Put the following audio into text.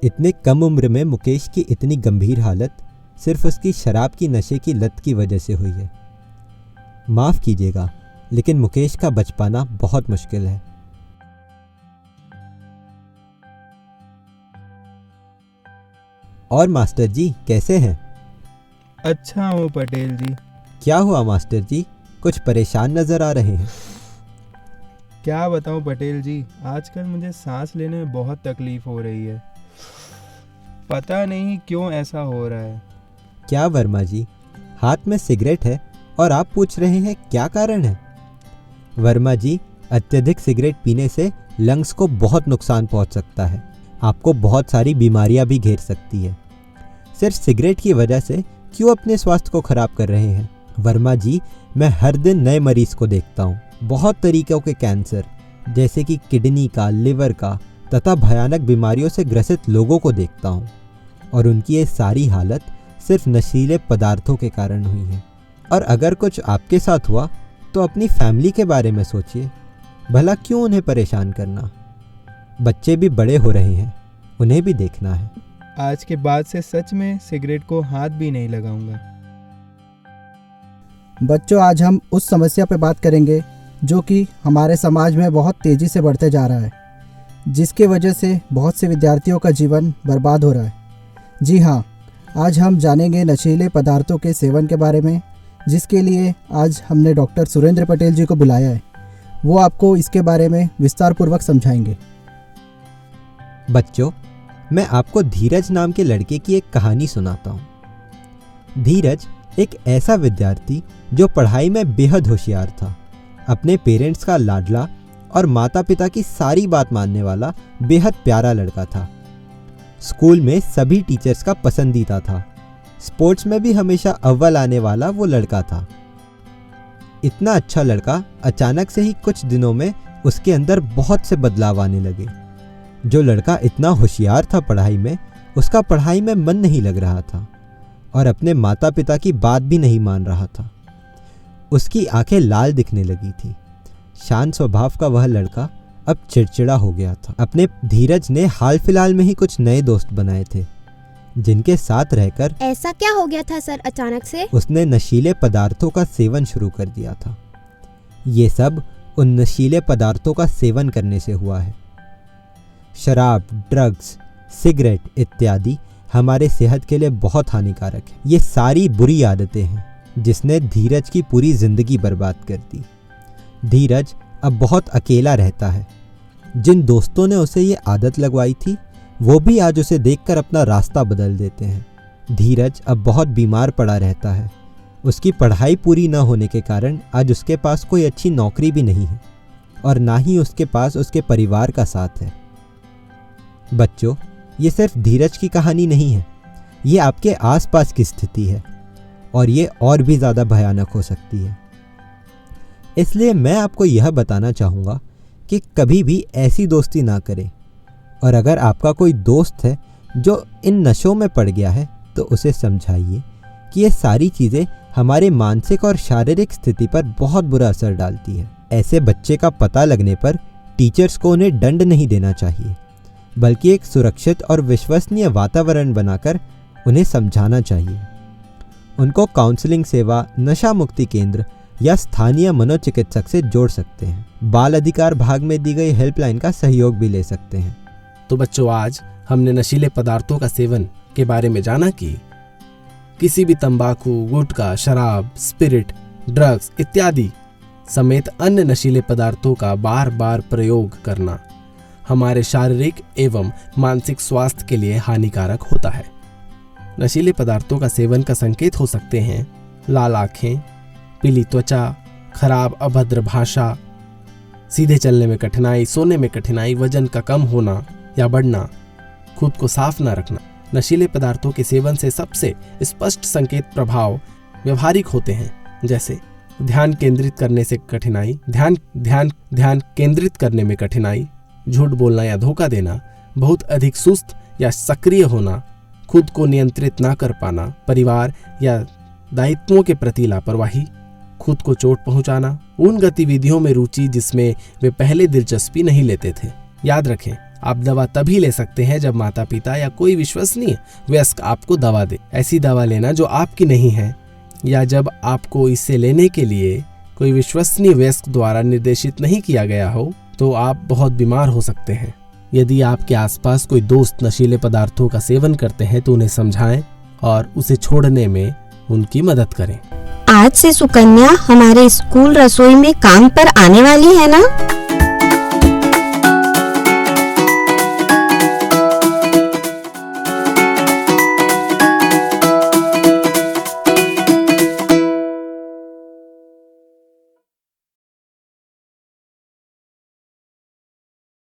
इतने कम उम्र में मुकेश की इतनी गंभीर हालत सिर्फ उसकी शराब की नशे की लत की वजह से हुई है। माफ़ कीजिएगा, लेकिन मुकेश का बच पाना बहुत मुश्किल है। और मास्टर जी कैसे हैं? अच्छा हूँ पटेल जी। क्या हुआ मास्टर जी, कुछ परेशान नज़र आ रहे हैं। क्या बताऊँ पटेल जी, आजकल मुझे सांस लेने में बहुत तकलीफ हो रही है। पता नहीं क्यों ऐसा हो रहा है। क्या वर्मा जी, हाथ में सिगरेट है और आप पूछ रहे हैं क्या कारण है? वर्मा जी, अत्यधिक सिगरेट पीने से लंग्स को बहुत नुकसान पहुंच सकता है। आपको बहुत सारी बीमारियां भी घेर सकती है। सिर्फ सिगरेट की वजह से क्यों अपने स्वास्थ्य को खराब कर रहे हैं? वर्मा जी, मैं हर दिन नए मरीज को देखता हूँ। बहुत तरीकों के कैंसर, जैसे कि किडनी का, लिवर का तथा भयानक बीमारियों से ग्रसित लोगों को देखता हूँ, और उनकी ये सारी हालत सिर्फ नशीले पदार्थों के कारण हुई है। और अगर कुछ आपके साथ हुआ तो अपनी फैमिली के बारे में सोचिए। भला क्यों उन्हें परेशान करना? बच्चे भी बड़े हो रहे हैं, उन्हें भी देखना है। आज के बाद से सच में सिगरेट को हाथ भी नहीं लगाऊंगा। बच्चों, आज हम उस समस्या पर बात करेंगे जो कि हमारे समाज में बहुत तेज़ी से बढ़ते जा रहा है, जिसके वजह से बहुत से विद्यार्थियों का जीवन बर्बाद हो रहा है। जी हाँ, आज हम जानेंगे नशीले पदार्थों के सेवन के बारे में, जिसके लिए आज हमने डॉक्टर सुरेंद्र पटेल जी को बुलाया है। वो आपको इसके बारे में विस्तारपूर्वक समझाएंगे। बच्चों, मैं आपको धीरज नाम के लड़के की एक कहानी सुनाता हूँ। धीरज एक ऐसा विद्यार्थी जो पढ़ाई में बेहद होशियार था। अपने पेरेंट्स का लाडला और माता पिता की सारी बात मानने वाला बेहद प्यारा लड़का था। स्कूल में सभी टीचर्स का पसंदीदा था। स्पोर्ट्स में भी हमेशा अव्वल आने वाला वो लड़का था। इतना अच्छा लड़का अचानक से ही कुछ दिनों में उसके अंदर बहुत से बदलाव आने लगे। जो लड़का इतना होशियार था पढ़ाई में, उसका पढ़ाई में मन नहीं लग रहा था और अपने माता पिता की बात भी नहीं मान रहा था। उसकी आंखें लाल दिखने लगी थी। शांत स्वभाव का वह लड़का अब चिड़चिड़ा हो गया था। अपने धीरज ने हाल फिलहाल में ही कुछ नए दोस्त बनाए थे, जिनके साथ रहकर ऐसा क्या हो गया था सर अचानक से? उसने नशीले पदार्थों का सेवन शुरू कर दिया था। ये सब उन नशीले पदार्थों का सेवन करने से हुआ है। शराब, ड्रग्स, सिगरेट इत्यादि हमारे सेहत के लिए बहुत हानिकारक है। ये सारी बुरी आदतें हैं जिसने धीरज की पूरी जिंदगी बर्बाद कर दी। धीरज अब बहुत अकेला रहता है। जिन दोस्तों ने उसे ये आदत लगवाई थी, वो भी आज उसे देखकर अपना रास्ता बदल देते हैं। धीरज अब बहुत बीमार पड़ा रहता है। उसकी पढ़ाई पूरी न होने के कारण आज उसके पास कोई अच्छी नौकरी भी नहीं है और ना ही उसके पास उसके परिवार का साथ है। बच्चों, ये सिर्फ धीरज की कहानी नहीं है, ये आपके आसपास की स्थिति है और ये और भी ज़्यादा भयानक हो सकती है। इसलिए मैं आपको यह बताना चाहूँगा कि कभी भी ऐसी दोस्ती ना करें, और अगर आपका कोई दोस्त है जो इन नशों में पड़ गया है तो उसे समझाइए कि ये सारी चीज़ें हमारे मानसिक और शारीरिक स्थिति पर बहुत बुरा असर डालती है। ऐसे बच्चे का पता लगने पर टीचर्स को उन्हें दंड नहीं देना चाहिए, बल्कि एक सुरक्षित और विश्वसनीय वातावरण बनाकर उन्हें समझाना चाहिए। उनको काउंसलिंग सेवा, नशा मुक्ति केंद्र या स्थानीय मनोचिकित्सक से जोड़ सकते हैं। बाल अधिकार भाग में दी गई हेल्पलाइन का सहयोग भी ले सकते हैं। तो बच्चों, आज हमने नशीले पदार्थों का सेवन के बारे में जाना कि किसी भी तंबाकू, गुटखा, शराब, स्पिरिट, ड्रग्स इत्यादि समेत अन्य नशीले पदार्थों का बार बार प्रयोग करना हमारे शारीरिक एवं मानसिक स्वास्थ्य के लिए हानिकारक होता है। नशीले पदार्थों का सेवन का संकेत हो सकते हैं लाल आंखें, पीली त्वचा, खराब अभद्र भाषा, सीधे चलने में कठिनाई, सोने में कठिनाई, वजन का कम होना या बढ़ना, खुद को साफ न रखना। नशीले पदार्थों के सेवन से सबसे स्पष्ट संकेत प्रभाव व्यवहारिक होते हैं, जैसे ध्यान केंद्रित करने से कठिनाई, ध्यान केंद्रित करने में कठिनाई, झूठ बोलना या धोखा देना, बहुत अधिक सुस्त या सक्रिय होना, खुद को नियंत्रित ना कर पाना, परिवार या दायित्वों के प्रति लापरवाही, खुद को चोट पहुंचाना, उन गतिविधियों में रुचि जिसमें वे पहले दिलचस्पी नहीं लेते थे। याद रखें, आप दवा तभी ले सकते हैं जब माता पिता या कोई विश्वसनीय वयस्क आपको दवा दे। ऐसी दवा लेना जो आपकी नहीं है या जब आपको इसे लेने के लिए कोई विश्वसनीय वयस्क द्वारा निर्देशित नहीं किया गया हो तो आप बहुत बीमार हो सकते हैं। यदि आपके आसपास कोई दोस्त नशीले पदार्थों का सेवन करते हैं तो उन्हें समझाएं और उसे छोड़ने में उनकी मदद करें। आज से सुकन्या हमारे स्कूल रसोई में काम पर आने वाली है ना?